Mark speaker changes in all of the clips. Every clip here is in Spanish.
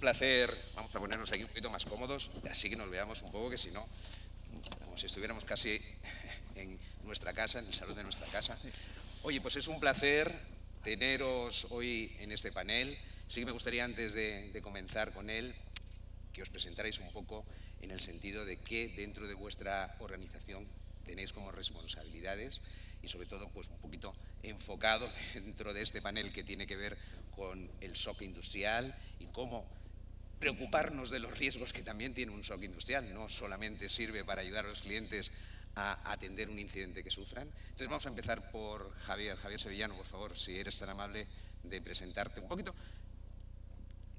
Speaker 1: placer. Vamos a ponernos aquí un poquito más cómodos, así que nos veamos un poco, que si no, como si estuviéramos casi en nuestra casa, en el salón de nuestra casa. Oye, pues es un placer teneros hoy en este panel. Sí que me gustaría, antes de comenzar con él, que os presentarais un poco en el sentido de qué dentro de vuestra organización tenéis como responsabilidades y sobre todo pues un poquito enfocado dentro de este panel que tiene que ver con el shock industrial y cómo preocuparnos de los riesgos que también tiene un shock industrial. No solamente sirve para ayudar a los clientes a atender un incidente que sufran. Entonces vamos a empezar por Javier Sevillano, por favor, si eres tan amable de presentarte un poquito.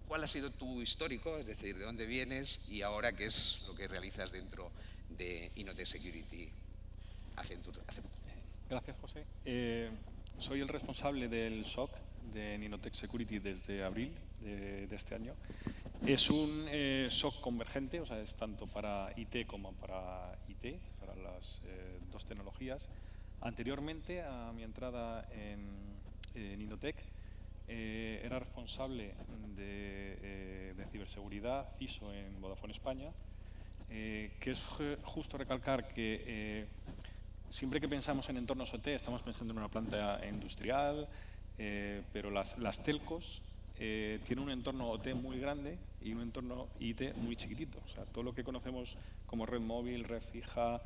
Speaker 1: ¿Cuál ha sido tu histórico? Es decir, ¿de dónde vienes y ahora qué es lo que realizas dentro de Inotec Security hace poco?
Speaker 2: Gracias, José. Soy el responsable del SOC de Inotec Security desde abril de este año. Es un SOC convergente, o sea, es tanto para IT como para IT, para las dos tecnologías. Anteriormente a mi entrada en Inotec, era responsable de ciberseguridad, CISO en Vodafone España, que es justo recalcar que siempre que pensamos en entornos OT estamos pensando en una planta industrial, pero las telcos tienen un entorno OT muy grande y un entorno IT muy chiquitito. O sea, todo lo que conocemos como red móvil, red fija,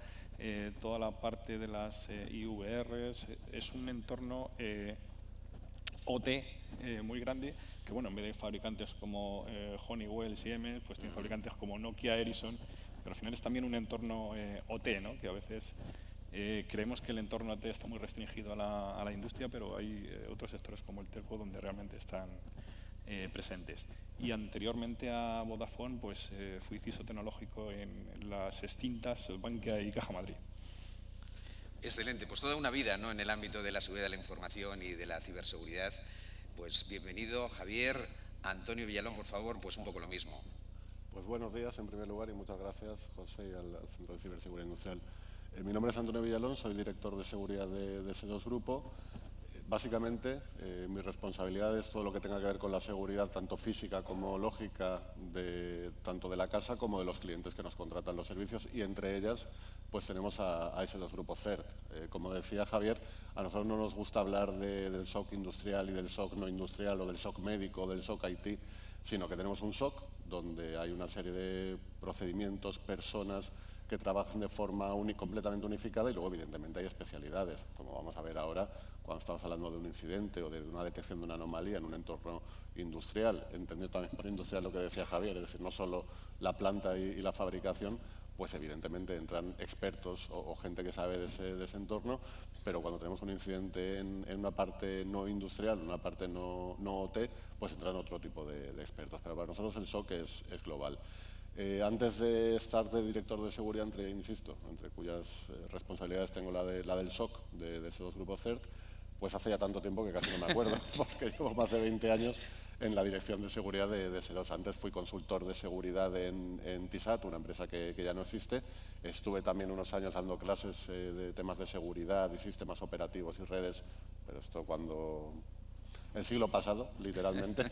Speaker 2: toda la parte de las IVRs, es un entorno OT muy grande, que bueno, en vez de fabricantes como Honeywell, Siemens, pues tiene fabricantes como Nokia, Ericsson, pero al final es también un entorno OT, ¿no? Que a veces creemos que el entorno OT está muy restringido a la industria, pero hay otros sectores como el telco donde realmente están presentes. Y anteriormente a Vodafone, pues fui CISO tecnológico en las extintas Bankia y Caja Madrid.
Speaker 1: Excelente, pues toda una vida, ¿no?, en el ámbito de la seguridad de la información y de la ciberseguridad. Pues bienvenido, Javier. Antonio Villalón, por favor, pues un poco lo mismo.
Speaker 3: Pues buenos días en primer lugar y muchas gracias, José, y al Centro de Ciberseguridad Industrial. Mi nombre es Antonio Villalón, soy director de seguridad de S2 Grupo. Básicamente, mi responsabilidad es todo lo que tenga que ver con la seguridad, tanto física como lógica, tanto de la casa como de los clientes que nos contratan los servicios, y entre ellas pues tenemos a S2 Grupo CERT. Como decía Javier, a nosotros no nos gusta hablar del SOC industrial y del SOC no industrial, o del SOC médico, o del SOC IT, sino que tenemos un SOC donde hay una serie de procedimientos, personas que trabajan de forma completamente unificada, y luego evidentemente hay especialidades, como vamos a ver ahora cuando estamos hablando de un incidente o de una detección de una anomalía en un entorno industrial. Entendiendo también por industrial lo que decía Javier, es decir, no solo la planta y la fabricación, pues evidentemente entran expertos o gente que sabe de ese entorno, pero cuando tenemos un incidente en una parte no industrial, en una parte no OT, pues entran otro tipo de expertos. Pero para nosotros el SOC es global. Antes de estar de director de seguridad, entre cuyas responsabilidades tengo la del SOC, de esos grupos CERT, pues hace ya tanto tiempo que casi no me acuerdo, porque llevo más de 20 años en la dirección de seguridad de S2. Antes fui consultor de seguridad en TISAT, una empresa que ya no existe. Estuve también unos años dando clases de temas de seguridad y sistemas operativos y redes, pero esto cuando... el siglo pasado, literalmente.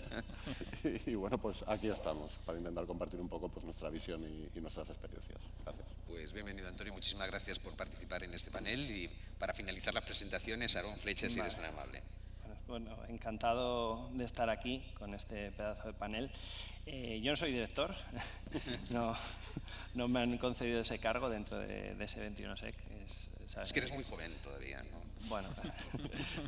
Speaker 3: y bueno, pues aquí estamos para intentar compartir un poco pues nuestra visión y nuestras experiencias. Gracias.
Speaker 1: Pues bienvenido, Antonio. Muchísimas gracias por participar en este panel. Y para finalizar las presentaciones, Aarón Flecha, si eres tan amable.
Speaker 4: Bueno, encantado de estar aquí con este pedazo de panel. Yo no soy director, no me han concedido ese cargo dentro de S21SEC.
Speaker 1: Es que eres muy joven todavía, ¿no?
Speaker 4: Bueno,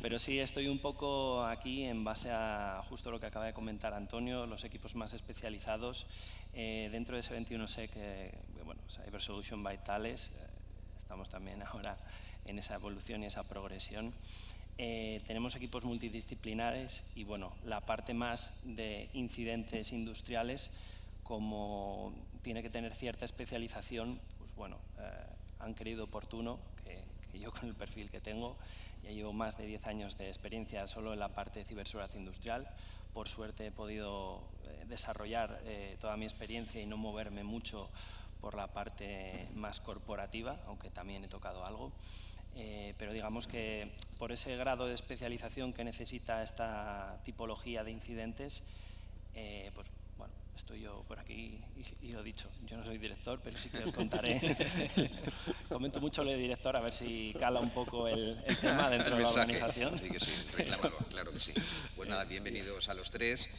Speaker 4: pero sí estoy un poco aquí en base a justo lo que acaba de comentar Antonio, los equipos más especializados dentro de S21SEC, bueno, Cyber Solution by Thales. Estamos también ahora en esa evolución y esa progresión. Tenemos equipos multidisciplinares y bueno, la parte más de incidentes industriales, como tiene que tener cierta especialización, pues bueno, han creído oportuno que yo, con el perfil que tengo, ya llevo más de 10 años de experiencia solo en la parte de ciberseguridad industrial. Por suerte he podido desarrollar toda mi experiencia y no moverme mucho por la parte más corporativa, aunque también he tocado algo. Pero digamos que por ese grado de especialización que necesita esta tipología de incidentes, pues bueno, estoy yo por aquí y lo dicho, yo no soy director, pero sí que os contaré. Comento mucho lo de director, a ver si cala un poco el tema dentro de la organización.
Speaker 1: Sí que sí, reclámalo, claro que sí. Pues nada, bienvenidos a los tres.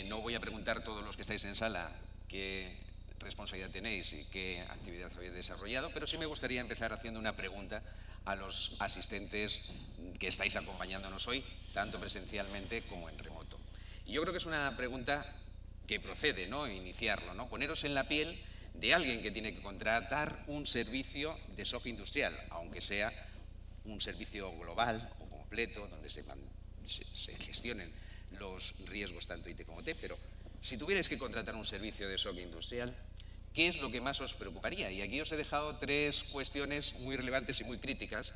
Speaker 1: No voy a preguntar a todos los que estáis en sala qué responsabilidad tenéis y qué actividad habéis desarrollado, pero sí me gustaría empezar haciendo una pregunta a los asistentes que estáis acompañándonos hoy, tanto presencialmente como en remoto. Y yo creo que es una pregunta que procede, ¿no?, iniciarlo, ¿no? Poneros en la piel de alguien que tiene que contratar un servicio de SOC industrial, aunque sea un servicio global o completo, donde se gestionen los riesgos tanto IT como T, pero si tuvierais que contratar un servicio de SOC industrial, ¿qué es lo que más os preocuparía? Y aquí os he dejado tres cuestiones muy relevantes y muy críticas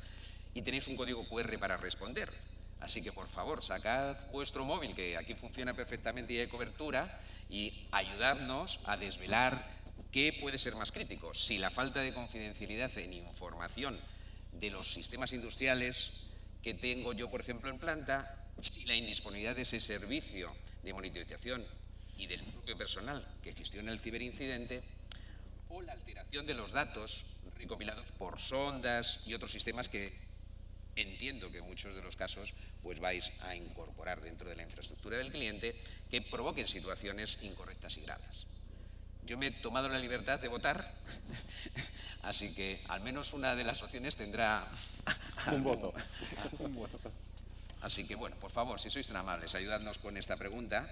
Speaker 1: y tenéis un código QR para responder. Así que, por favor, sacad vuestro móvil, que aquí funciona perfectamente y hay cobertura, y ayudadnos a desvelar qué puede ser más crítico. Si la falta de confidencialidad en información de los sistemas industriales que tengo yo, por ejemplo, en planta, si la indisponibilidad de ese servicio de monitorización y del propio personal que gestiona el ciberincidente, o la alteración de los datos recopilados por sondas y otros sistemas que entiendo que en muchos de los casos pues vais a incorporar dentro de la infraestructura del cliente, que provoquen situaciones incorrectas y graves. Yo me he tomado la libertad de votar, así que al menos una de las opciones tendrá
Speaker 3: un voto.
Speaker 1: Así que, bueno, por favor, si sois tan amables, ayudadnos con esta pregunta,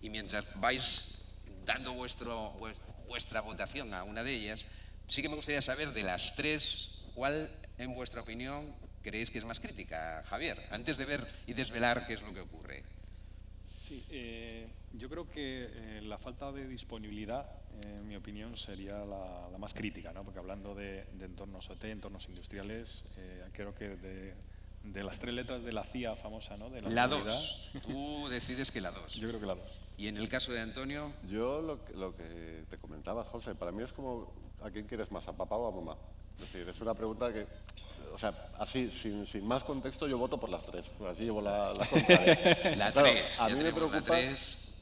Speaker 1: y mientras vais dando vuestra votación a una de ellas, sí que me gustaría saber de las tres, ¿cuál, en vuestra opinión, creéis que es más crítica, Javier? Antes de ver y desvelar qué es lo que ocurre.
Speaker 2: Sí, yo creo que la falta de disponibilidad, en mi opinión, sería la más crítica, ¿no? Porque hablando de entornos OT, entornos industriales, creo que de las tres letras de la CIA famosa, ¿no?, de
Speaker 1: la 2. Tú decides que la 2.
Speaker 2: Yo creo que la 2.
Speaker 1: ¿Y en el caso de Antonio?
Speaker 3: Yo lo que te comentaba, José, para mí es como ¿a quién quieres más, a papá o a mamá? Es decir, es una pregunta que, o sea, así, sin más contexto, yo voto por las tres. Así llevo la contraria.
Speaker 1: La
Speaker 3: claro,
Speaker 1: 3.
Speaker 3: A mí me preocupa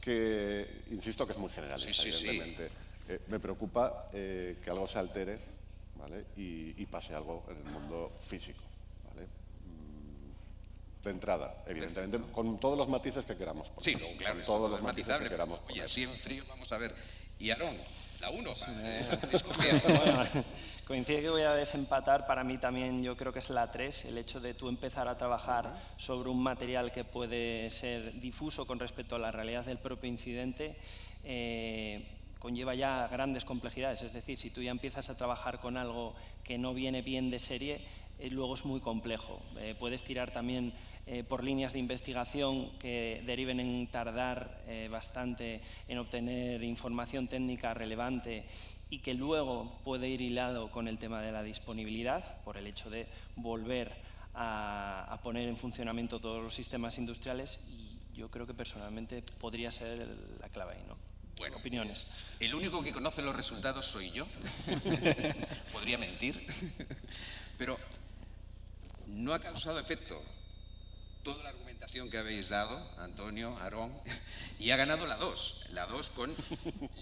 Speaker 3: que, insisto que es muy generalista, evidentemente.
Speaker 1: Sí.
Speaker 3: Me preocupa que algo se altere, ¿vale?, y pase algo en el mundo físico, ¿vale? De entrada, evidentemente, con todos los matices que queramos.
Speaker 1: Sí, no, claro,
Speaker 3: todos los
Speaker 1: es
Speaker 3: matices
Speaker 1: matizable.
Speaker 3: que queramos.
Speaker 1: Oye, así en frío vamos a ver. Y Aarón, la 1.
Speaker 4: Bueno, coincide que voy a desempatar. Para mí también yo creo que es la 3, el hecho de tú empezar a trabajar sobre un material que puede ser difuso con respecto a la realidad del propio incidente. Conlleva ya grandes complejidades, es decir, si tú ya empiezas a trabajar con algo que no viene bien de serie, luego es muy complejo. Puedes tirar también por líneas de investigación que deriven en tardar bastante en obtener información técnica relevante y que luego puede ir hilado con el tema de la disponibilidad, por el hecho de volver a poner en funcionamiento todos los sistemas industriales, y yo creo que personalmente podría ser la clave ahí, ¿no?
Speaker 1: Bueno,
Speaker 4: opiniones.
Speaker 1: El único que conoce los resultados soy yo. Podría mentir. Pero no ha causado efecto toda la argumentación que habéis dado, Antonio, Aarón, y ha ganado la 2. La 2 con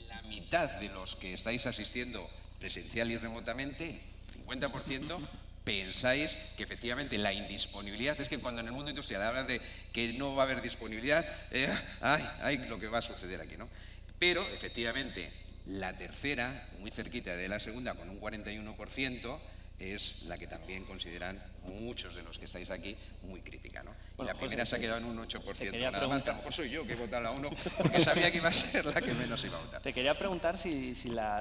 Speaker 1: la mitad de los que estáis asistiendo presencial y remotamente, 50%, pensáis que efectivamente la indisponibilidad, es que cuando en el mundo industrial hablan de que no va a haber disponibilidad, ay, lo que va a suceder aquí, ¿no? Pero efectivamente la tercera, muy cerquita de la segunda, con un 41%, es la que también consideran muchos de los que estáis aquí muy crítica, ¿no?
Speaker 4: Bueno,
Speaker 1: y la primera
Speaker 4: José,
Speaker 1: se ha quedado en un 8%. Nada más, a lo mejor soy yo que he votado la 1 porque sabía que iba a ser la que menos iba a votar.
Speaker 4: Te quería preguntar si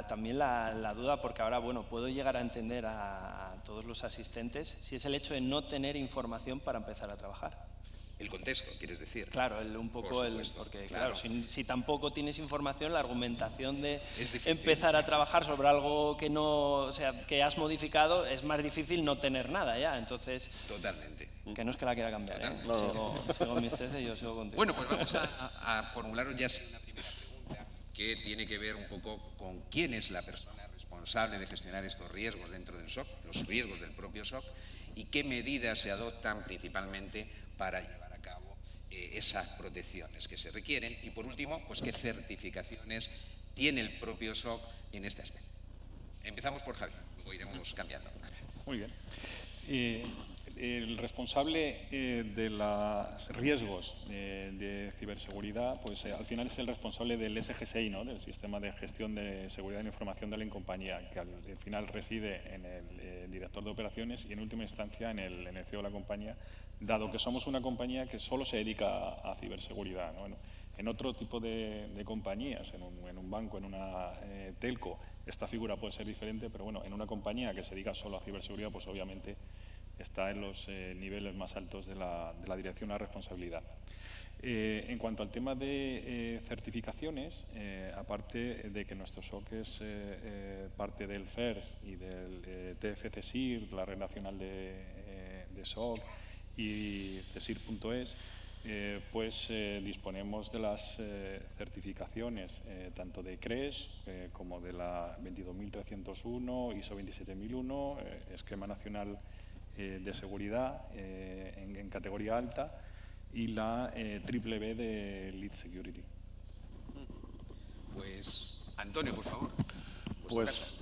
Speaker 4: también la duda, porque ahora, bueno, puedo llegar a entender a todos los asistentes, si es el hecho de no tener información para empezar a trabajar.
Speaker 1: El contexto, ¿quieres decir?
Speaker 4: Claro, un poco porque claro, si tampoco tienes información, la argumentación de empezar a trabajar sobre algo que no, o sea, que has modificado, es más difícil no tener nada ya. Entonces,
Speaker 1: totalmente.
Speaker 4: Que no es que la quiera cambiar, sigo mis tesis y yo sigo contigo.
Speaker 1: Bueno, pues vamos a formularos ya una primera pregunta que tiene que ver un poco con quién es la persona responsable de gestionar estos riesgos dentro del SOC, los riesgos del propio SOC, y qué medidas se adoptan principalmente para llevar a cabo esas protecciones que se requieren y, por último, pues qué certificaciones tiene el propio SOC en este aspecto. Empezamos por Javier, luego iremos cambiando.
Speaker 2: Muy bien. El responsable de los riesgos de ciberseguridad, pues al final es el responsable del SGSI, ¿no? Del Sistema de Gestión de Seguridad de la Información de la compañía, que al final reside en el director de operaciones y en última instancia en el CEO de la compañía, dado que somos una compañía que solo se dedica a ciberseguridad, ¿no? En otro tipo de compañías, en un banco, en una telco, esta figura puede ser diferente, pero bueno, en una compañía que se dedica solo a ciberseguridad, pues obviamente está en los niveles más altos de la dirección a responsabilidad. En cuanto al tema de certificaciones, aparte de que nuestro SOC es parte del FIRST y del TFC-SIRT, la Red Nacional de SOC, y CSIRT.es, pues disponemos de las certificaciones tanto de CRES como de la 22301, ISO 27001, Esquema Nacional de Seguridad en categoría alta y la triple B de Lead Security.
Speaker 1: Pues Antonio, por favor.
Speaker 3: Pues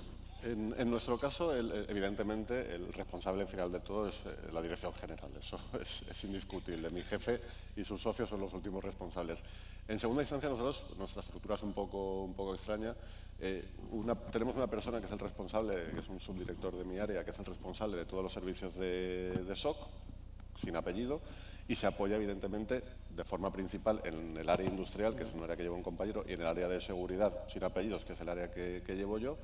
Speaker 3: en nuestro caso, evidentemente, el responsable final de todo es la dirección general. Eso es indiscutible. Mi jefe y sus socios son los últimos responsables. En segunda instancia, nuestra estructura es un poco extraña. Tenemos una persona que es el responsable, que es un subdirector de mi área, que es el responsable de todos los servicios de SOC, sin apellido, y se apoya, evidentemente, de forma principal en el área industrial, que es un área que lleva un compañero, y en el área de seguridad, sin apellidos, que es el área que llevo yo,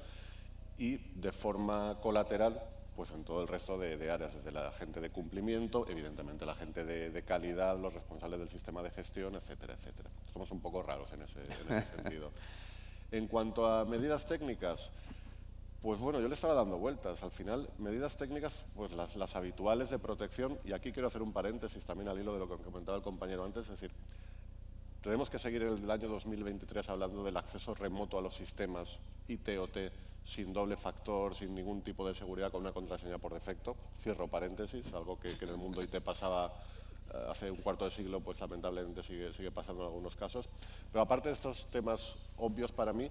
Speaker 3: y de forma colateral, pues en todo el resto de áreas, desde la gente de cumplimiento, evidentemente la gente de calidad, los responsables del sistema de gestión, etcétera, etcétera. Somos un poco raros en ese sentido. En cuanto a medidas técnicas, pues bueno, yo le estaba dando vueltas. Al final, medidas técnicas, pues las habituales de protección, y aquí quiero hacer un paréntesis también al hilo de lo que comentaba el compañero antes, es decir, tenemos que seguir el año 2023 hablando del acceso remoto a los sistemas IT-OT sin doble factor, sin ningún tipo de seguridad, con una contraseña por defecto. Cierro paréntesis, algo que en el mundo IT pasaba hace un cuarto de siglo, pues lamentablemente sigue pasando en algunos casos. Pero aparte de estos temas obvios para mí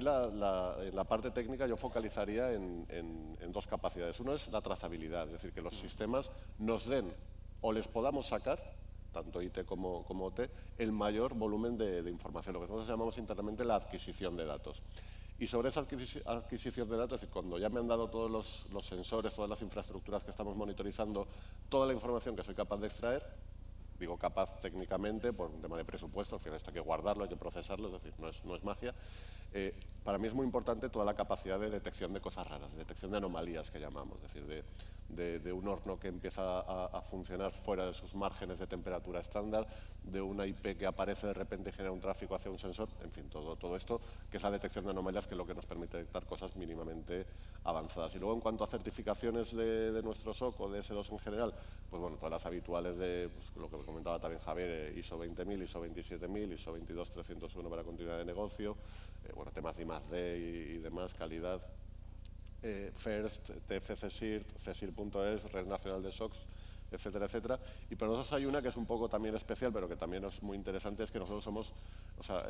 Speaker 3: la parte técnica yo focalizaría en dos capacidades. Uno es la trazabilidad, es decir, que los sistemas nos den o les podamos sacar, tanto IT como OT, el mayor volumen de información, lo que nosotros llamamos internamente la adquisición de datos. Y sobre esa adquisición de datos, es decir, cuando ya me han dado todos los sensores, todas las infraestructuras que estamos monitorizando, toda la información que soy capaz de extraer, digo capaz técnicamente por un tema de presupuesto, al final esto hay que guardarlo, hay que procesarlo, es decir, no es magia. Para mí es muy importante toda la capacidad de detección de cosas raras, de detección de anomalías que llamamos, es decir, de un horno que empieza a funcionar fuera de sus márgenes de temperatura estándar, de una IP que aparece de repente y genera un tráfico hacia un sensor, en fin, todo esto que es la detección de anomalías, que es lo que nos permite detectar cosas mínimamente avanzadas. Y luego, en cuanto a certificaciones de nuestro SOC o de S2 en general, pues bueno, todas las habituales de pues, lo que comentaba también Javier, ISO 20000, ISO 27000, ISO 22301 para continuidad de negocio, bueno, temas de I+D y demás, calidad, FIRST, TFC-SIRT, CSIRT.es, Red Nacional de SOCs, etcétera, etcétera. Y para nosotros hay una que es un poco también especial, pero que también es muy interesante, es que nosotros somos, o sea,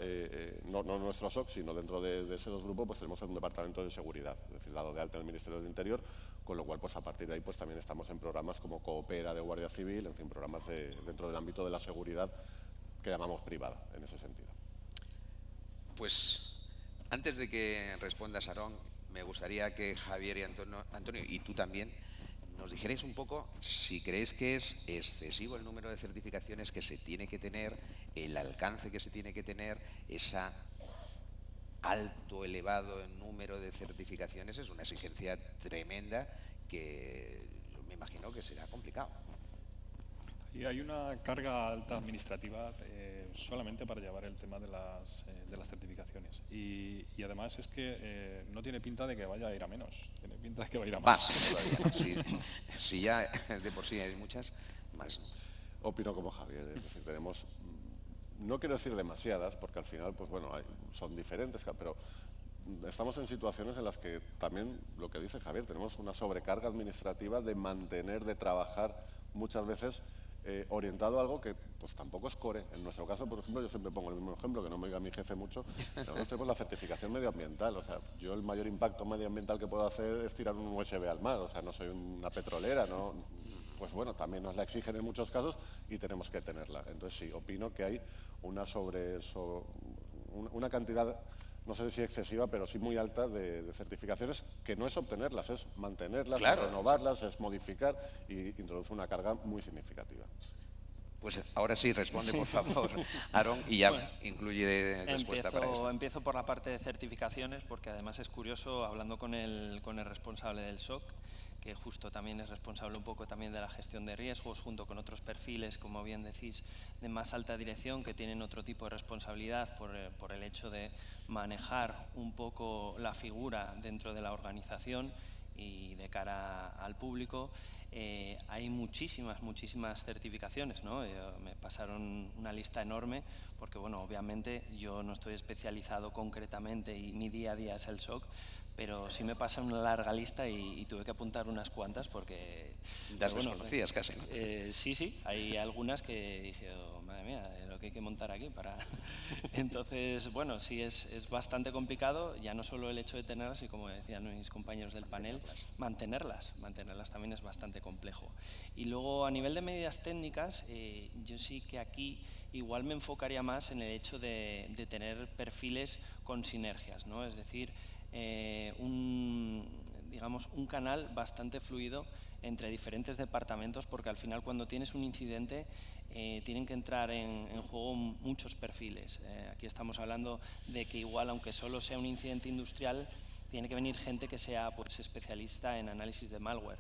Speaker 3: no nuestro SOC, sino dentro de ese dos grupos, pues tenemos un departamento de seguridad, es decir, dado de alta en el Ministerio del Interior, con lo cual, pues a partir de ahí, pues también estamos en programas como Coopera de Guardia Civil, en fin, programas dentro del ámbito de la seguridad que llamamos privada, en ese sentido.
Speaker 1: Pues antes de que responda Sarón, me gustaría que Javier y Antonio, y tú también, nos dijerais un poco si creéis que es excesivo el número de certificaciones que se tiene que tener, el alcance que se tiene que tener, esa alto, elevado número de certificaciones, es una exigencia tremenda que me imagino que será complicado.
Speaker 2: Y hay una carga alta administrativa solamente para llevar el tema de las certificaciones. Y además es que no tiene pinta de que vaya a ir a menos, tiene pinta de que va a ir a más.
Speaker 1: Si ya de por sí hay muchas, más.
Speaker 3: Opino como Javier, es decir, tenemos, no quiero decir demasiadas, porque al final, pues bueno, son diferentes, pero estamos en situaciones en las que también, lo que dice Javier, tenemos una sobrecarga administrativa de mantener, de trabajar muchas veces orientado a algo que pues tampoco es core. En nuestro caso, por ejemplo, yo siempre pongo el mismo ejemplo, que no me diga mi jefe mucho, nosotros tenemos la certificación medioambiental. O sea, yo el mayor impacto medioambiental que puedo hacer es tirar un USB al mar. O sea, no soy una petrolera, ¿no? Pues bueno, también nos la exigen en muchos casos y tenemos que tenerla. Entonces sí, opino que hay una una cantidad, no sé si excesiva, pero sí muy alta de certificaciones, que no es obtenerlas, es mantenerlas,
Speaker 1: Claro,
Speaker 3: es renovarlas, es modificar y introduce una carga muy significativa.
Speaker 1: Pues ahora sí, responde por favor, Aaron, y ya incluye respuesta para esto.
Speaker 4: Empiezo por la parte de certificaciones, porque además es curioso, hablando con el responsable del SOC, que justo también es responsable un poco también de la gestión de riesgos, junto con otros perfiles, como bien decís, de más alta dirección, que tienen otro tipo de responsabilidad por el hecho de manejar un poco la figura dentro de la organización y de cara al público. Hay muchísimas certificaciones, ¿no? Me pasaron una lista enorme porque, bueno, obviamente yo no estoy especializado concretamente y mi día a día es el SOC, pero sí me pasa una larga lista y tuve que apuntar unas cuantas porque…
Speaker 1: Las desconocías casi, ¿no?
Speaker 4: Sí, hay algunas que dije, oh, madre mía, lo que hay que montar aquí para… Entonces, bueno, sí es bastante complicado, ya no solo el hecho de tenerlas, y como decían mis compañeros del panel, mantenerlas también es bastante complejo. Y luego, a nivel de medidas técnicas, yo sí que aquí igual me enfocaría más en el hecho de tener perfiles con sinergias, ¿no? Es decir, digamos, un canal bastante fluido entre diferentes departamentos, porque al final cuando tienes un incidente tienen que entrar en juego muchos perfiles. Aquí estamos hablando de que igual, aunque solo sea un incidente industrial, tiene que venir gente que sea pues, especialista en análisis de malware,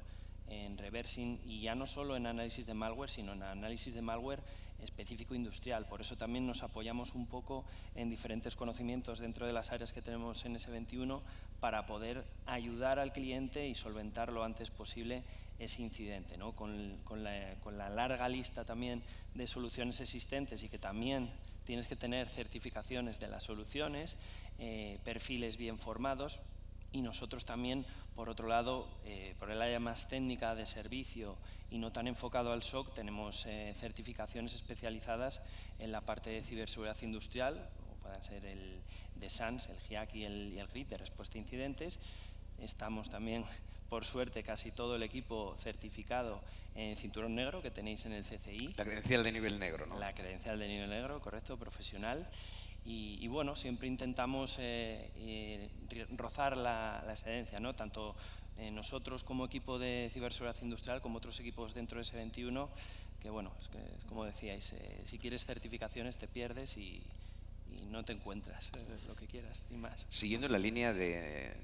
Speaker 4: en reversing, y ya no solo en análisis de malware, sino en análisis de malware específico industrial. Por eso también nos apoyamos un poco en diferentes conocimientos dentro de las áreas que tenemos en S21 para poder ayudar al cliente y solventar lo antes posible ese incidente, ¿no? Con la larga lista también de soluciones existentes, y que también tienes que tener certificaciones de las soluciones, perfiles bien formados. Y nosotros también, por otro lado, por el área más técnica de servicio y no tan enfocado al SOC, tenemos certificaciones especializadas en la parte de ciberseguridad industrial, como puedan ser el de SANS, el GIAC y el GRID de respuesta a incidentes. Estamos también, por suerte, casi todo el equipo certificado en cinturón negro que tenéis en el CCI.
Speaker 1: La credencial de nivel negro, ¿no?
Speaker 4: La credencial de nivel negro, correcto, profesional. Y bueno, siempre intentamos rozar la excelencia, ¿no? Tanto nosotros como equipo de ciberseguridad industrial como otros equipos dentro de S21, que bueno, es como decíais, si quieres certificaciones te pierdes y no te encuentras lo que quieras y más.
Speaker 1: Siguiendo la línea de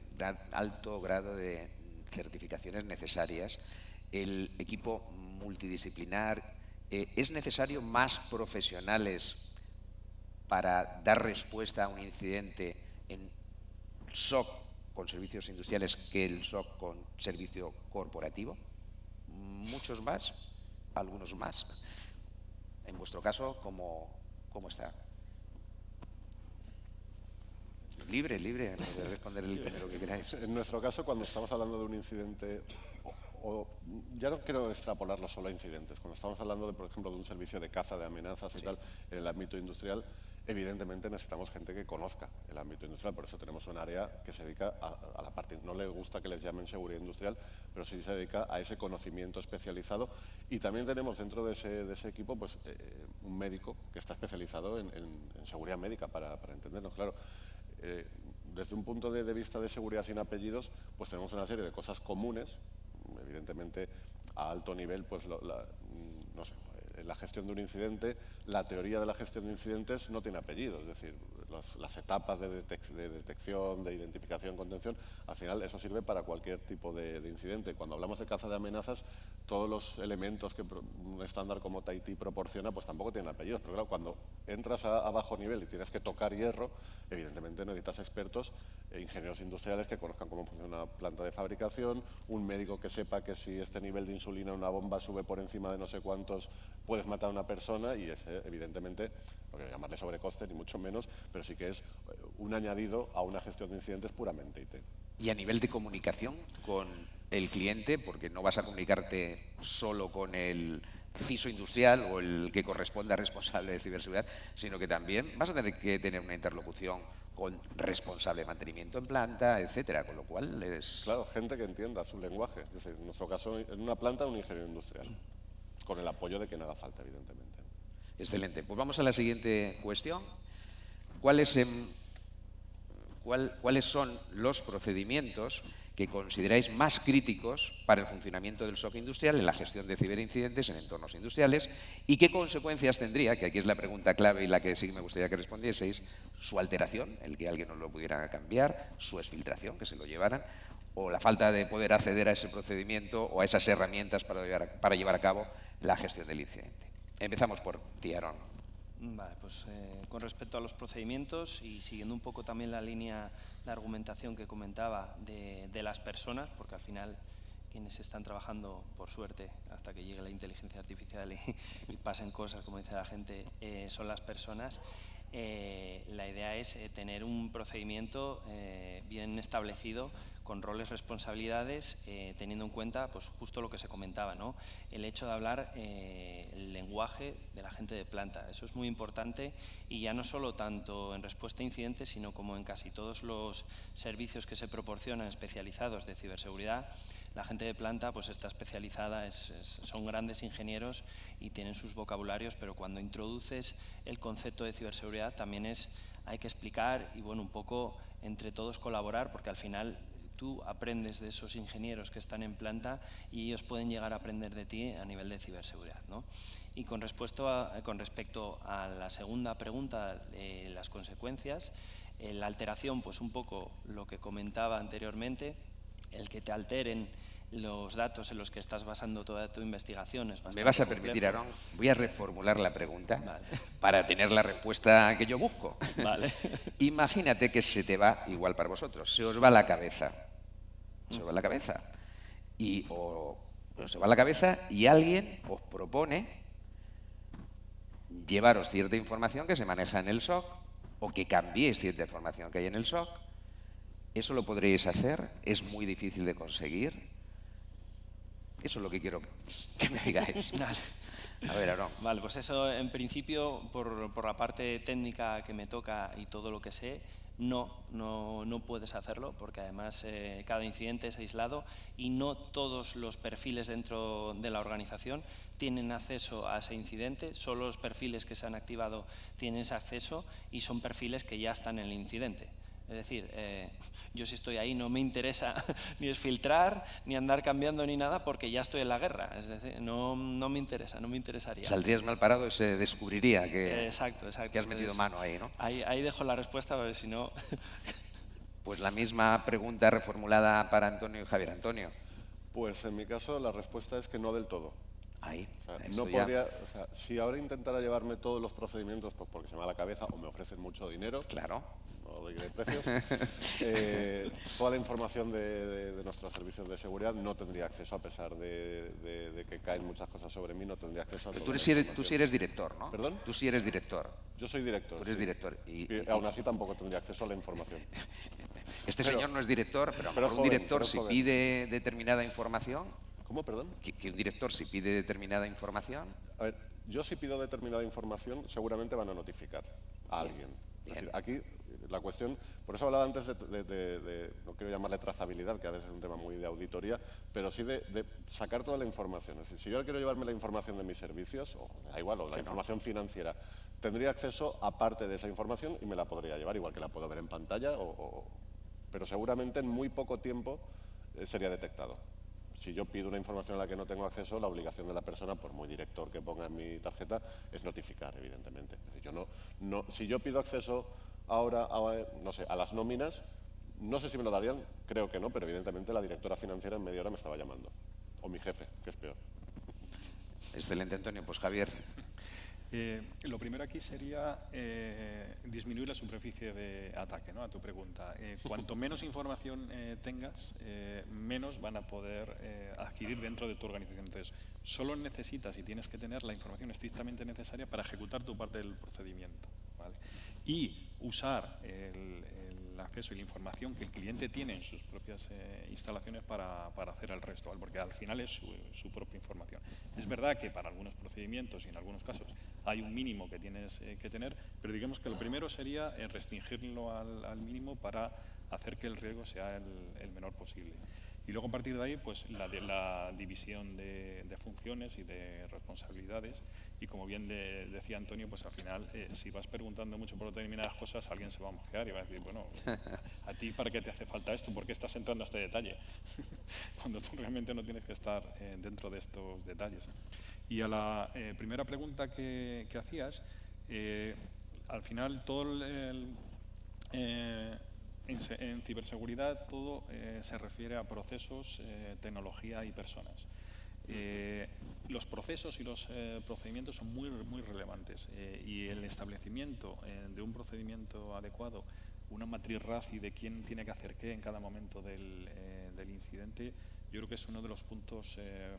Speaker 1: alto grado de certificaciones necesarias, el equipo multidisciplinar, ¿es necesario más profesionales para dar respuesta a un incidente en SOC con servicios industriales que el SOC con servicio corporativo? ¿Muchos más? ¿Algunos más? En vuestro caso, ¿cómo está? Libre, podéis responder lo que queráis.
Speaker 3: En nuestro caso, cuando estamos hablando de un incidente, ya no quiero extrapolarlo solo a incidentes, cuando estamos hablando, por ejemplo, de un servicio de caza de amenazas y tal, en el ámbito industrial, evidentemente necesitamos gente que conozca el ámbito industrial, por eso tenemos un área que se dedica a la parte, no le gusta que les llamen seguridad industrial, pero sí se dedica a ese conocimiento especializado, y también tenemos dentro de ese equipo pues, un médico que está especializado en seguridad médica, para entendernos, claro. Desde un punto de vista de seguridad sin apellidos, pues tenemos una serie de cosas comunes, evidentemente a alto nivel, pues no sé, la gestión de un incidente, la teoría de la gestión de incidentes no tiene apellido, es decir, las etapas de detección, de identificación, contención, al final eso sirve para cualquier tipo de incidente. Cuando hablamos de caza de amenazas, todos los elementos que un estándar como TAITI proporciona, pues tampoco tienen apellidos, pero claro, cuando entras a bajo nivel y tienes que tocar hierro, evidentemente necesitas expertos, ingenieros industriales que conozcan cómo funciona una planta de fabricación, un médico que sepa que si este nivel de insulina en una bomba sube por encima de no sé cuántos, puedes matar a una persona, y ese, evidentemente, no quiero llamarle sobrecoste ni mucho menos, pero sí que es un añadido a una gestión de incidentes puramente IT.
Speaker 1: Y a nivel de comunicación con el cliente, porque no vas a comunicarte solo con el CISO industrial o el que corresponda responsable de ciberseguridad, sino que también vas a tener que tener una interlocución con responsable de mantenimiento en planta, etcétera, con lo cual es...
Speaker 3: Claro, gente que entienda su lenguaje. Es decir, en nuestro caso, en una planta, un ingeniero industrial, con el apoyo de quien haga falta, evidentemente.
Speaker 1: Excelente. Pues vamos a la siguiente cuestión. ¿Cuáles son los procedimientos que consideráis más críticos para el funcionamiento del SOC industrial en la gestión de ciberincidentes en entornos industriales y qué consecuencias tendría, que aquí es la pregunta clave y la que sí me gustaría que respondieseis, su alteración, el que alguien no lo pudiera cambiar, su exfiltración, que se lo llevaran, o la falta de poder acceder a ese procedimiento o a esas herramientas para llevar a cabo la gestión del incidente? Empezamos por ti, Aarón.
Speaker 4: Vale, pues con respecto a los procedimientos y siguiendo un poco también la línea de argumentación que comentaba de las personas, porque al final quienes están trabajando, por suerte, hasta que llegue la inteligencia artificial y pasen cosas, como dice la gente, son las personas. La idea es tener un procedimiento bien establecido con roles, responsabilidades, teniendo en cuenta pues, justo lo que se comentaba, ¿no? El hecho de hablar el lenguaje de la gente de planta. Eso es muy importante y ya no solo tanto en respuesta a incidentes, sino como en casi todos los servicios que se proporcionan especializados de ciberseguridad, la gente de planta pues, está especializada, son grandes ingenieros y tienen sus vocabularios, pero cuando introduces el concepto de ciberseguridad también hay que explicar y bueno, un poco entre todos colaborar, porque al final tú aprendes de esos ingenieros que están en planta y ellos pueden llegar a aprender de ti a nivel de ciberseguridad, ¿no? Y con respecto a la segunda pregunta, las consecuencias, la alteración, pues un poco lo que comentaba anteriormente, el que te alteren los datos en los que estás basando toda tu investigación es bastante
Speaker 1: ¿Me vas a
Speaker 4: complejo.
Speaker 1: permitir, Aarón? Voy a reformular la pregunta
Speaker 4: Vale.
Speaker 1: para tener la respuesta que yo busco.
Speaker 4: Vale.
Speaker 1: Imagínate que se te va, igual para vosotros, se os va la cabeza. Se os va la cabeza. Se va la cabeza y alguien os propone llevaros cierta información que se maneja en el SOC o que cambiéis cierta información que hay en el SOC. ¿Eso lo podréis hacer? ¿Es muy difícil de conseguir? Eso es lo que quiero que me digáis.
Speaker 4: Vale.
Speaker 1: A ver, Aarón.
Speaker 4: Vale, pues eso en principio, por la parte técnica que me toca y todo lo que sé, no puedes hacerlo porque además cada incidente es aislado y no todos los perfiles dentro de la organización tienen acceso a ese incidente, solo los perfiles que se han activado tienen ese acceso y son perfiles que ya están en el incidente. Es decir, yo si estoy ahí no me interesa ni exfiltrar, ni andar cambiando ni nada porque ya estoy en la guerra. Es decir, no me interesa, no me interesaría.
Speaker 1: Saldrías mal parado y se descubriría que,
Speaker 4: exacto.
Speaker 1: que has metido mano ahí, ¿no?
Speaker 4: Ahí dejo la respuesta, porque si no...
Speaker 1: Pues la misma pregunta reformulada para Antonio y Javier. Antonio.
Speaker 3: Pues en mi caso la respuesta es que no del todo.
Speaker 1: Ahí.
Speaker 3: O sea,
Speaker 1: Esto
Speaker 3: no
Speaker 1: ya.
Speaker 3: podría, o sea, si ahora intentara llevarme todos los procedimientos pues porque se me va la cabeza o me ofrecen mucho dinero,
Speaker 1: Claro.
Speaker 3: no doy precios, toda la información de nuestros servicios de seguridad no tendría acceso, a pesar de que caen muchas cosas sobre mí, no tendría acceso a
Speaker 1: Pero
Speaker 3: toda la
Speaker 1: tú sí
Speaker 3: información.
Speaker 1: eres director, ¿no?
Speaker 3: ¿Perdón?
Speaker 1: Tú sí eres director.
Speaker 3: Yo soy director.
Speaker 1: Tú eres
Speaker 3: sí.
Speaker 1: director.
Speaker 3: Y aún así tampoco tendría acceso a la información.
Speaker 1: Este
Speaker 3: Pero-
Speaker 1: señor no es director, pero
Speaker 3: pero
Speaker 1: un
Speaker 3: joven,
Speaker 1: director
Speaker 3: pero
Speaker 1: si
Speaker 3: joven.
Speaker 1: pide determinada información,
Speaker 3: ¿Cómo, perdón?
Speaker 1: que un director si pide determinada información,
Speaker 3: A ver, yo si pido determinada información, seguramente van a notificar a alguien.
Speaker 1: bien.
Speaker 3: Es decir, aquí la cuestión, por eso hablaba antes no quiero llamarle trazabilidad, que a veces es un tema muy de auditoría, pero sí de sacar toda la información. Es decir, si yo quiero llevarme la información de mis servicios, o da igual, o la información financiera, tendría acceso a parte de esa información y me la podría llevar, igual que la puedo ver en pantalla, pero seguramente en muy poco tiempo sería detectado. Si yo pido una información a la que no tengo acceso, la obligación de la persona, por muy director que ponga en mi tarjeta, es notificar, evidentemente. Es decir, si yo pido acceso ahora no sé, a las nóminas, no sé si me lo darían, creo que no, pero evidentemente la directora financiera en media hora me estaba llamando. O mi jefe, que es peor.
Speaker 1: excelente, Antonio. Pues Javier,
Speaker 2: Lo primero aquí sería disminuir la superficie de ataque, ¿no? A tu pregunta. Cuanto menos información tengas, menos van a poder adquirir dentro de tu organización. Entonces, solo necesitas y tienes que tener la información estrictamente necesaria para ejecutar tu parte del procedimiento, ¿vale? Y usar la acceso y la información que el cliente tiene en sus propias instalaciones para hacer el resto, ¿vale? Porque al final es su propia información. Es verdad que para algunos procedimientos y en algunos casos hay un mínimo que tienes que tener, pero digamos que lo primero sería restringirlo al mínimo para hacer que el riesgo sea el menor posible. Y luego a partir de ahí, pues la división de funciones y de responsabilidades. Y como bien decía Antonio, pues al final, si vas preguntando mucho por determinadas cosas, alguien se va a mosquear y va a decir, bueno, ¿a ti para qué te hace falta esto? ¿Por qué estás entrando a este detalle? Cuando tú realmente no tienes que estar dentro de estos detalles. Y a la primera pregunta que hacías, al final todo en ciberseguridad todo se refiere a procesos, tecnología y personas. Los procesos y los procedimientos son muy relevantes y el establecimiento de un procedimiento adecuado, una matriz RACI de quién tiene que hacer qué en cada momento del incidente, yo creo que es uno de los puntos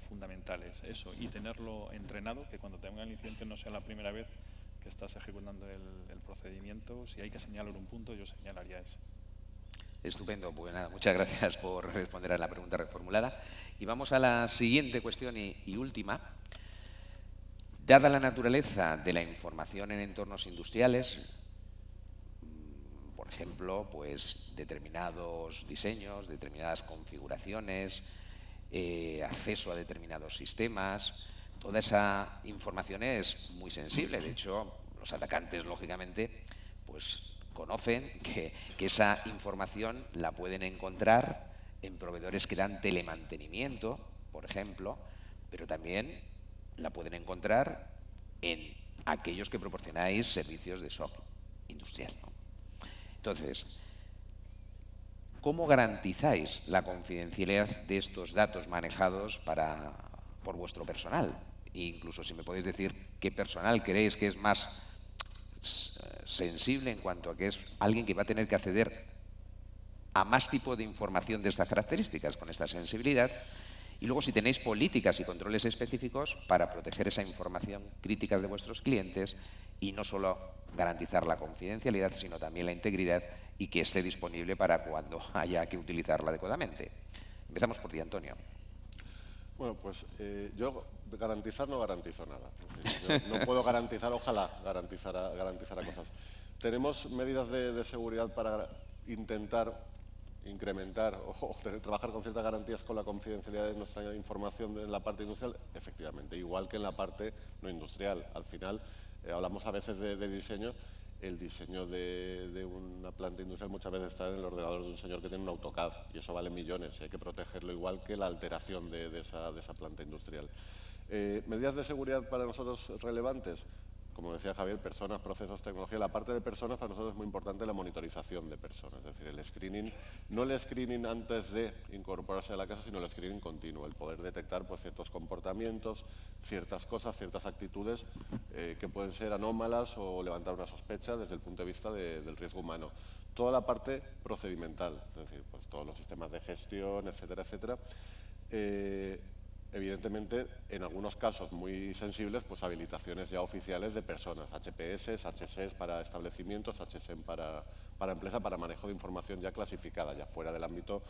Speaker 2: fundamentales. Eso, y tenerlo entrenado, que cuando tenga el incidente no sea la primera vez que estás ejecutando el procedimiento. Si hay que señalar un punto, yo señalaría ese.
Speaker 1: Estupendo, pues nada, muchas gracias por responder a la pregunta reformulada. Y vamos a la siguiente cuestión y última. Dada la naturaleza de la información en entornos industriales, por ejemplo, pues determinados diseños, determinadas configuraciones, acceso a determinados sistemas, toda esa información es muy sensible. De hecho, los atacantes, lógicamente, pues conocen que esa información la pueden encontrar en proveedores que dan telemantenimiento, por ejemplo, pero también la pueden encontrar en aquellos que proporcionáis servicios de SOC industrial, ¿no? Entonces, ¿cómo garantizáis la confidencialidad de estos datos manejados por vuestro personal? E incluso si me podéis decir qué personal creéis que es más sensible en cuanto a que es alguien que va a tener que acceder a más tipo de información de estas características, con esta sensibilidad. Y luego si tenéis políticas y controles específicos para proteger esa información crítica de vuestros clientes y no solo garantizar la confidencialidad, sino también la integridad y que esté disponible para cuando haya que utilizarla adecuadamente. Empezamos por ti, Antonio.
Speaker 3: Bueno, pues yo garantizar no garantizo nada. Yo no puedo garantizar, ojalá garantizara cosas. Tenemos medidas de seguridad para intentar incrementar o trabajar con ciertas garantías con la confidencialidad de nuestra información en la parte industrial, efectivamente, igual que en la parte no industrial. Al final, hablamos a veces de diseño. El diseño de una planta industrial muchas veces está en el ordenador de un señor que tiene un AutoCAD y eso vale millones. Hay que protegerlo igual que la alteración de esa planta industrial. Medidas de seguridad para nosotros relevantes. Como decía Javier, personas, procesos, tecnología. La parte de personas para nosotros es muy importante la monitorización de personas. Es decir, el screening, no el screening antes de incorporarse a la casa, sino el screening continuo. El poder detectar pues, ciertos comportamientos, ciertas cosas, ciertas actitudes que pueden ser anómalas o levantar una sospecha desde el punto de vista del riesgo humano. Toda la parte procedimental, es decir, pues, todos los sistemas de gestión, etcétera, etcétera. Evidentemente, en algunos casos muy sensibles, pues habilitaciones ya oficiales de personas, HPS, HSEs para establecimientos, HSEM para empresa, para manejo de información ya clasificada, ya fuera del ámbito,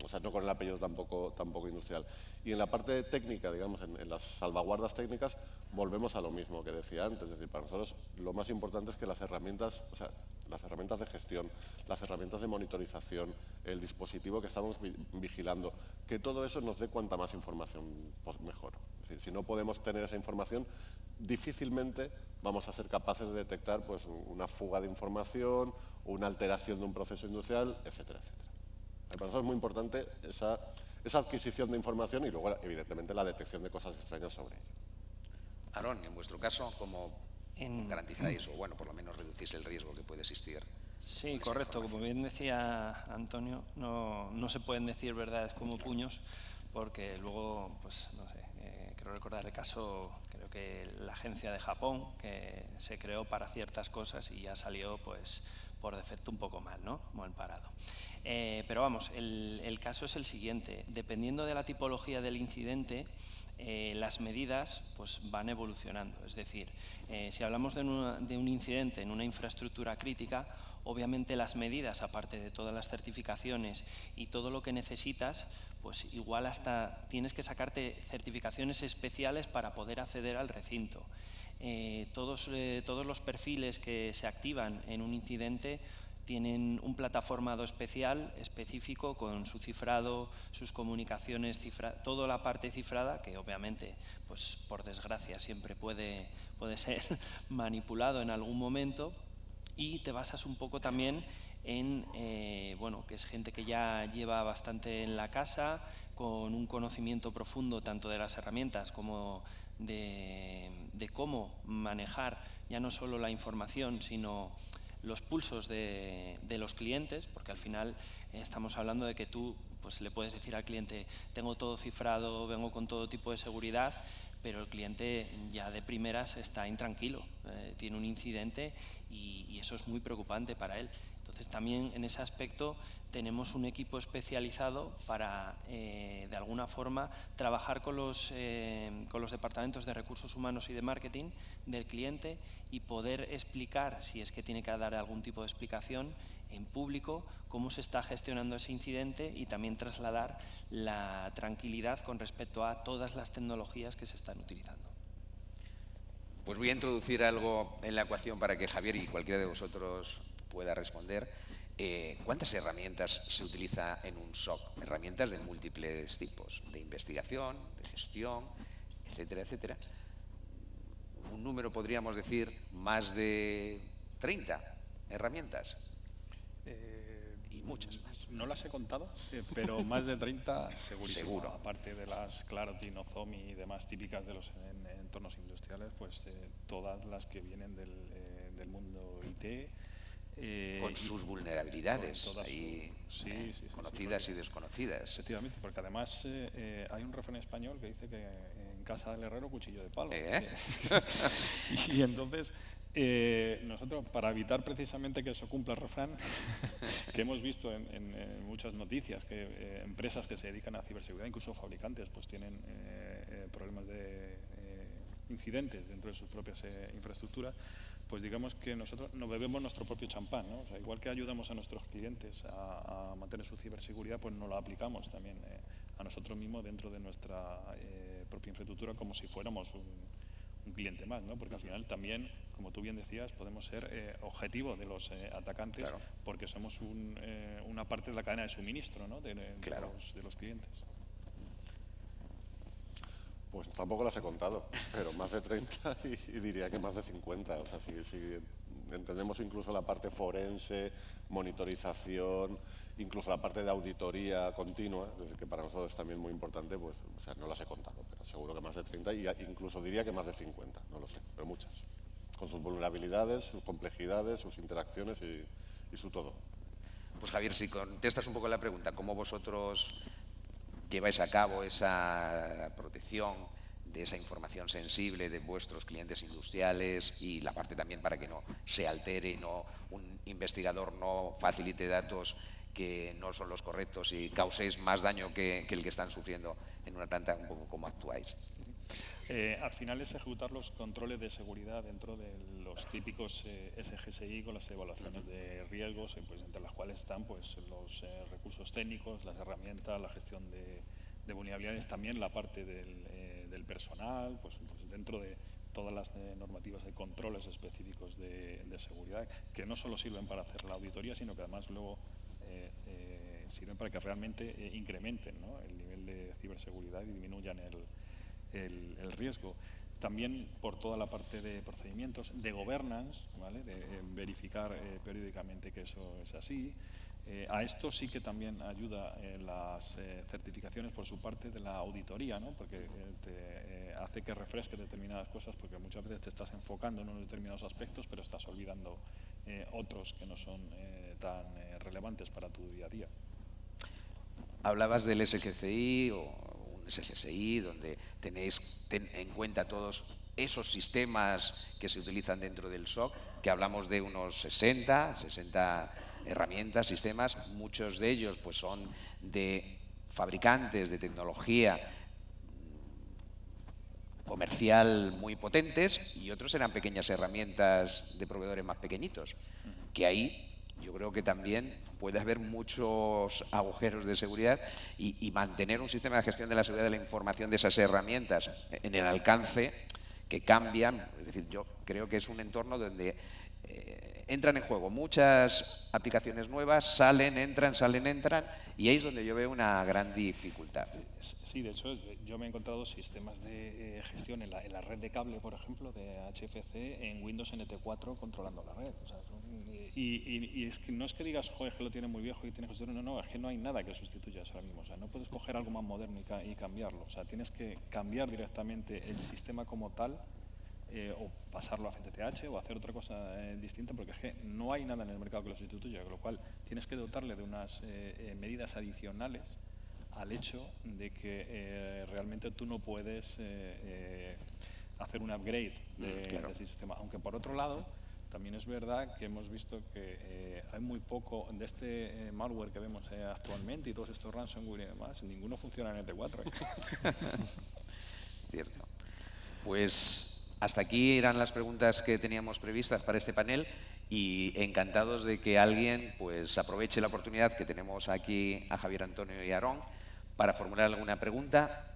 Speaker 3: o sea, no con el apellido tampoco industrial. Y en la parte técnica, digamos, en las salvaguardas técnicas, volvemos a lo mismo que decía antes, es decir, para nosotros lo más importante es que las herramientas, o sea, las herramientas de gestión, las herramientas de monitorización, el dispositivo que estamos vigilando, que todo eso nos dé cuanta más información pues mejor. Es decir, si no podemos tener esa información, difícilmente vamos a ser capaces de detectar pues, una fuga de información, una alteración de un proceso industrial, etcétera, etcétera. Para nosotros es muy importante esa adquisición de información y luego, evidentemente, la detección de cosas extrañas sobre ello.
Speaker 1: Aarón, en vuestro caso, ¿cómo garantizáis o, bueno, por lo menos reducís el riesgo que puede existir?
Speaker 4: Sí, correcto. Como bien decía Antonio, no se pueden decir verdades como puños porque luego, pues, no sé, quiero recordar el caso, creo que la agencia de Japón, que se creó para ciertas cosas y ya salió, pues, por defecto un poco mal, ¿no? Mal parado. Pero vamos, el caso es el siguiente. Dependiendo de la tipología del incidente, las medidas pues, van evolucionando. Es decir, si hablamos de un incidente en una infraestructura crítica, obviamente las medidas, aparte de todas las certificaciones y todo lo que necesitas, pues igual hasta tienes que sacarte certificaciones especiales para poder acceder al recinto. Todos los perfiles que se activan en un incidente tienen un plataformado específico con su cifrado, sus comunicaciones, toda la parte cifrada, que obviamente, pues por desgracia, siempre puede ser manipulado en algún momento, y te basas un poco también en, bueno, que es gente que ya lleva bastante en la casa, con un conocimiento profundo tanto de las herramientas como de cómo manejar ya no solo la información, sino los pulsos de los clientes, porque al final estamos hablando de que tú pues, le puedes decir al cliente, tengo todo cifrado, vengo con todo tipo de seguridad, pero el cliente ya de primeras está intranquilo, tiene un incidente y eso es muy preocupante para él. Entonces también en ese aspecto tenemos un equipo especializado para, de alguna forma, trabajar con los departamentos de recursos humanos y de marketing del cliente y poder explicar, si es que tiene que dar algún tipo de explicación en público, cómo se está gestionando ese incidente y también trasladar la tranquilidad con respecto a todas las tecnologías que se están utilizando.
Speaker 1: Pues voy a introducir algo en la ecuación para que Javier y cualquiera de vosotros pueda responder. ¿Cuántas herramientas se utiliza en un SOC? Herramientas de múltiples tipos, de investigación, de gestión, etcétera, etcétera. Un número, podríamos decir, más de 30 herramientas. Y muchas más.
Speaker 2: No las he contado, pero más de 30 segurísimo.
Speaker 1: Seguro.
Speaker 2: Aparte de las Clarity, Nozomi y demás típicas de los entornos industriales, pues todas las que vienen del mundo IT.
Speaker 1: Con sus vulnerabilidades, ahí, conocidas y desconocidas.
Speaker 2: Efectivamente, porque además hay un refrán español que dice que en casa del herrero cuchillo de palo. Y entonces, nosotros, para evitar precisamente que eso cumpla el refrán, que hemos visto en muchas noticias, que empresas que se dedican a ciberseguridad, incluso fabricantes, pues tienen problemas de incidentes dentro de sus propias infraestructuras, pues digamos que nosotros nos bebemos nuestro propio champán, ¿no? O sea, igual que ayudamos a nuestros clientes a mantener su ciberseguridad, pues nos lo aplicamos también a nosotros mismos dentro de nuestra propia infraestructura como si fuéramos un cliente más, ¿no? Porque al final también, como tú bien decías, podemos ser objetivo de los atacantes, claro, porque somos una parte de la cadena de suministro, ¿no? de los clientes.
Speaker 3: Pues tampoco las he contado, pero más de 30 y diría que más de 50. O sea, si entendemos incluso la parte forense, monitorización, incluso la parte de auditoría continua, que para nosotros es también muy importante, pues o sea, no las he contado, pero seguro que más de 30 y incluso diría que más de 50, no lo sé, pero muchas. Con sus vulnerabilidades, sus complejidades, sus interacciones y su todo.
Speaker 1: Pues Javier, si contestas un poco la pregunta, ¿cómo vosotros lleváis a cabo esa protección de esa información sensible de vuestros clientes industriales y la parte también para que no se altere, un investigador no facilite datos que no son los correctos y causéis más daño que el que están sufriendo en una planta? Un poco cómo actuáis.
Speaker 2: Al final es ejecutar los controles de seguridad dentro de los típicos SGSI con las evaluaciones de riesgos, pues, entre las cuales están pues, los recursos técnicos, las herramientas, la gestión de vulnerabilidades, también la parte del personal, pues dentro de todas las normativas de controles específicos de seguridad, que no solo sirven para hacer la auditoría, sino que además luego sirven para que realmente incrementen, ¿no?, el nivel de ciberseguridad y disminuyan el riesgo. También por toda la parte de procedimientos, de governance, ¿vale?, de verificar periódicamente que eso es así. A esto sí que también ayuda las certificaciones por su parte de la auditoría, ¿no?, porque te hace que refresques determinadas cosas, porque muchas veces te estás enfocando en unos determinados aspectos, pero estás olvidando otros que no son tan relevantes para tu día a día.
Speaker 1: Hablabas del SGCI o un SGSI donde tenéis en cuenta todos esos sistemas que se utilizan dentro del SOC, que hablamos de unos 60 herramientas, sistemas. Muchos de ellos pues, son de fabricantes de tecnología comercial muy potentes y otros eran pequeñas herramientas de proveedores más pequeñitos, que ahí yo creo que también puede haber muchos agujeros de seguridad y mantener un sistema de gestión de la seguridad de la información de esas herramientas en el alcance que cambian. Es decir, yo creo que es un entorno donde entran en juego muchas aplicaciones nuevas, salen, entran, y ahí es donde yo veo una gran dificultad.
Speaker 2: Sí, de hecho, yo me he encontrado sistemas de gestión en la red de cable, por ejemplo, de HFC, en Windows NT4 controlando la red. O sea, y es que no es que digas, joder, es que lo tiene muy viejo y tienes que sustituirlo. No, es que no hay nada que sustituya eso ahora mismo. O sea, no puedes coger algo más moderno y cambiarlo. O sea, tienes que cambiar directamente el sistema como tal, o pasarlo a FTTH o hacer otra cosa distinta, porque es que no hay nada en el mercado que lo sustituya, con lo cual tienes que dotarle de unas medidas adicionales al hecho de que realmente tú no puedes hacer un upgrade de ese sistema. Aunque por otro lado, también es verdad que hemos visto que hay muy poco de este malware que vemos actualmente y todos estos ransomware y demás, ninguno funciona en NT4.
Speaker 1: Cierto. Pues hasta aquí eran las preguntas que teníamos previstas para este panel y encantados de que alguien pues aproveche la oportunidad que tenemos aquí a Javier Antonio y a Aarón para formular alguna pregunta.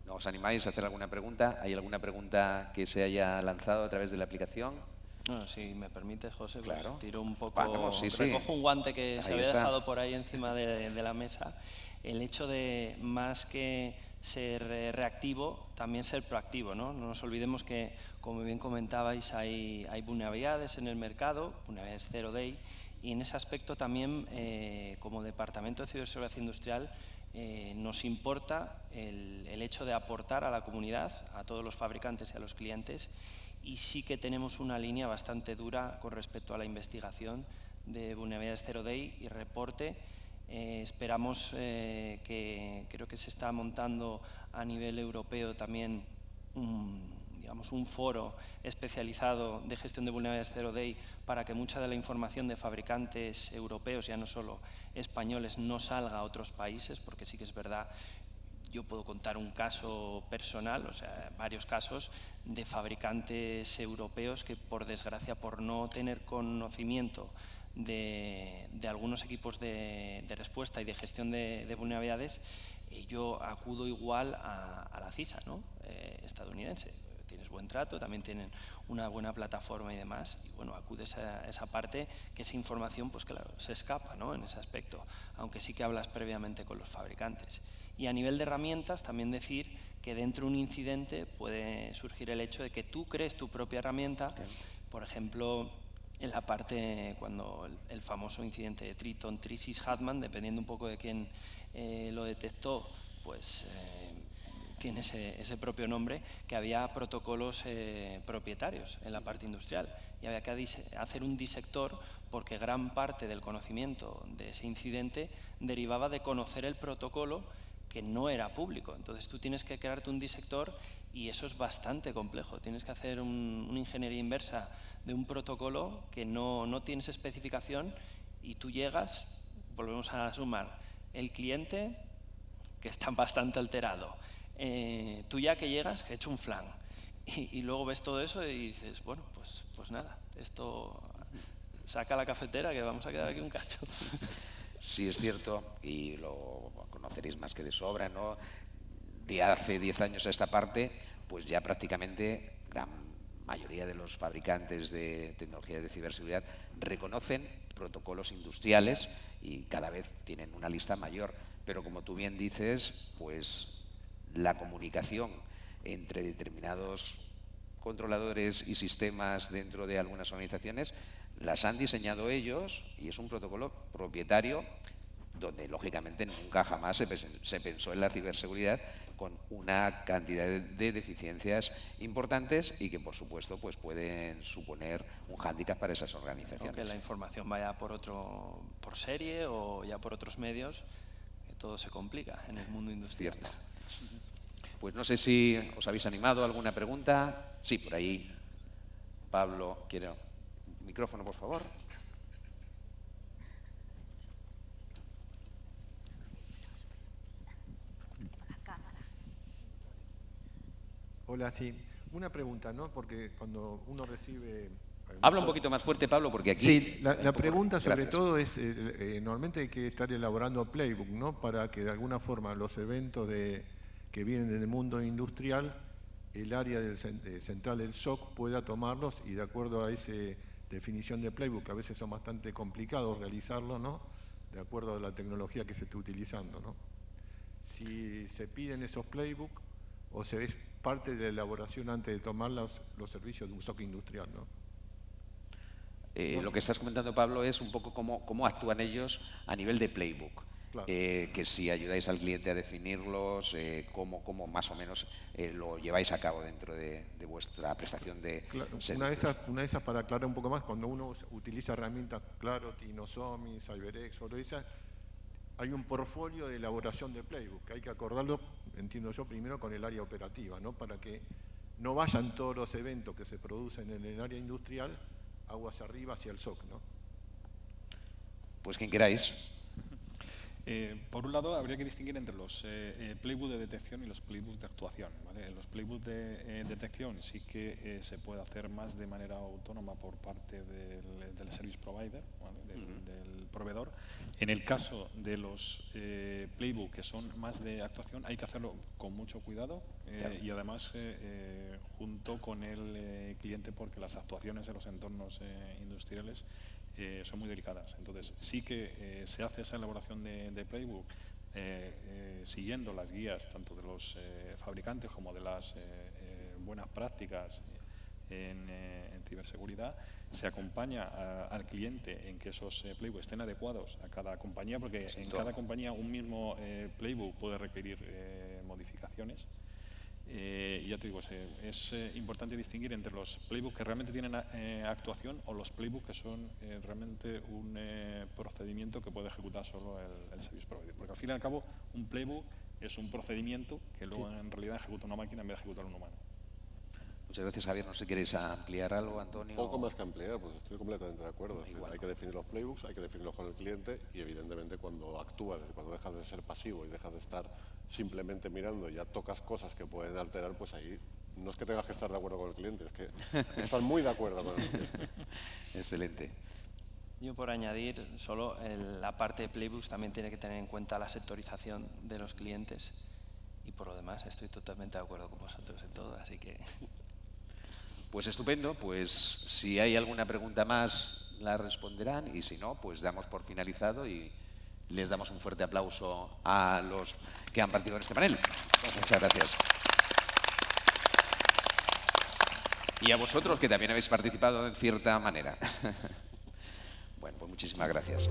Speaker 1: ¿No os animáis a hacer alguna pregunta? ¿Hay alguna pregunta que se haya lanzado a través de la aplicación?
Speaker 4: Bueno, si me permites, José, pues
Speaker 1: Claro.
Speaker 4: tiro un poco,
Speaker 1: Vamos, sí, sí.
Speaker 4: recojo un guante que
Speaker 1: Ahí
Speaker 4: se había
Speaker 1: está.
Speaker 4: dejado por ahí encima de la mesa. El hecho de, más que ser reactivo, también ser proactivo, ¿no? No nos olvidemos que, como bien comentabais, hay vulnerabilidades en el mercado, vulnerabilidades zero day, y en ese aspecto también, como Departamento de Ciberseguridad Industrial, nos importa el hecho de aportar a la comunidad, a todos los fabricantes y a los clientes, y sí que tenemos una línea bastante dura con respecto a la investigación de vulnerabilidades zero day y reporte. Esperamos que creo que se está montando a nivel europeo también un foro especializado de gestión de vulnerabilidades zero day para que mucha de la información de fabricantes europeos, ya no solo españoles, no salga a otros países, porque sí que es verdad. Yo puedo contar un caso personal, o sea, varios casos de fabricantes europeos que, por desgracia, por no tener conocimiento de algunos equipos de respuesta y de gestión de vulnerabilidades, yo acudo igual a la CISA, ¿no? Estadounidense. Tienes buen trato, también tienen una buena plataforma y demás, y bueno, acudes a esa parte, que esa información, pues claro, se escapa, ¿no? En ese aspecto, aunque sí que hablas previamente con los fabricantes. Y a nivel de herramientas, también decir que dentro de un incidente puede surgir el hecho de que tú crees tu propia herramienta, por ejemplo, en la parte, cuando el famoso incidente de Triton, Trisis, Hatman, dependiendo un poco de quién lo detectó, pues tiene ese propio nombre, que había protocolos propietarios en la parte industrial y había que hacer un disector, porque gran parte del conocimiento de ese incidente derivaba de conocer el protocolo que no era público. Entonces tú tienes que crearte un disector y eso es bastante complejo. Tienes que hacer una ingeniería inversa de un protocolo que no tienes especificación y tú llegas, volvemos a sumar, el cliente, que está bastante alterado, tú ya que llegas, que he hecho un flan, y luego ves todo eso y dices, bueno, pues nada, esto saca la cafetera que vamos a quedar aquí un cacho.
Speaker 1: Sí, es cierto, y lo conoceréis más que de sobra, ¿no? De hace 10 años a esta parte, pues ya prácticamente la mayoría de los fabricantes de tecnología de ciberseguridad reconocen protocolos industriales y cada vez tienen una lista mayor. Pero como tú bien dices, pues la comunicación entre determinados controladores y sistemas dentro de algunas organizaciones las han diseñado ellos y es un protocolo propietario donde lógicamente nunca jamás se pensó en la ciberseguridad, con una cantidad de deficiencias importantes y que por supuesto pues pueden suponer un hándicap para esas organizaciones.
Speaker 4: Aunque la información vaya por serie o ya por otros medios, que todo se complica en el mundo industrial.
Speaker 1: Cierto. Pues no sé si os habéis animado a alguna pregunta. Sí, por ahí. Pablo, quiero micrófono, por favor.
Speaker 5: Hola, sí. Una pregunta, ¿no? Porque cuando uno recibe...
Speaker 1: Habla un poquito más fuerte, Pablo, porque aquí...
Speaker 5: Sí, la pregunta sobre
Speaker 1: Gracias.
Speaker 5: todo es, normalmente hay que estar elaborando playbook, ¿no? Para que de alguna forma los eventos que vienen del mundo industrial, el área central del SOC pueda tomarlos y de acuerdo a esa definición de playbook, que a veces son bastante complicados realizarlo, ¿no? De acuerdo a la tecnología que se esté utilizando, ¿no? Si se piden esos playbook o se es parte de la elaboración antes de tomar los servicios de un SOC industrial, ¿no?
Speaker 1: Lo que estás comentando, Pablo, es un poco cómo actúan ellos a nivel de playbook.
Speaker 5: Claro.
Speaker 1: Que si ayudáis al cliente a definirlos, cómo más o menos lo lleváis a cabo dentro de vuestra prestación de servicios.
Speaker 5: Una de esas para aclarar un poco más, cuando uno utiliza herramientas Clarity, Nozomi, CyberX, o lo esas, hay un portfolio de elaboración de playbook, que hay que acordarlo, entiendo yo, primero con el área operativa, ¿no? Para que no vayan todos los eventos que se producen en el área industrial aguas arriba hacia el SOC, ¿no?
Speaker 1: Pues quien queráis.
Speaker 2: Por un lado, habría que distinguir entre los playbooks de detección y los playbooks de actuación, ¿vale? Los playbooks de detección sí que se puede hacer más de manera autónoma por parte del service provider, ¿vale? Del proveedor. En el caso de los playbooks que son más de actuación, hay que hacerlo con mucho cuidado claro. Y además junto con el cliente, porque las actuaciones en los entornos industriales son muy delicadas. Entonces, sí que se hace esa elaboración de playbook siguiendo las guías tanto de los fabricantes como de las buenas prácticas en ciberseguridad. Se acompaña al cliente en que esos playbooks estén adecuados a cada compañía, porque en cada compañía un mismo playbook puede requerir modificaciones. Y ya te digo, es importante distinguir entre los playbooks que realmente tienen actuación o los playbooks que son realmente un procedimiento que puede ejecutar solo el service provider. Porque al fin y al cabo, un playbook es un procedimiento que luego en realidad ejecuta una máquina en vez de ejecutar un humano.
Speaker 1: Muchas gracias, Javier. No sé si queréis ampliar algo, Antonio.
Speaker 3: Poco más que ampliar, pues estoy completamente de acuerdo.
Speaker 1: Igual,
Speaker 3: hay que definir los playbooks, hay que definirlos con el cliente y evidentemente cuando actúas, cuando dejas de ser pasivo y dejas de estar simplemente mirando y ya tocas cosas que pueden alterar, pues ahí no es que tengas que estar de acuerdo con el cliente, es que estás muy de acuerdo con el cliente.
Speaker 1: Excelente.
Speaker 4: Yo por añadir, solo la parte de playbooks también tiene que tener en cuenta la sectorización de los clientes y por lo demás estoy totalmente de acuerdo con vosotros en todo, así que...
Speaker 1: Pues estupendo, pues si hay alguna pregunta más la responderán y si no, pues damos por finalizado y les damos un fuerte aplauso a los que han participado en este panel. Muchas gracias. Y a vosotros que también habéis participado en cierta manera. Bueno, pues muchísimas gracias.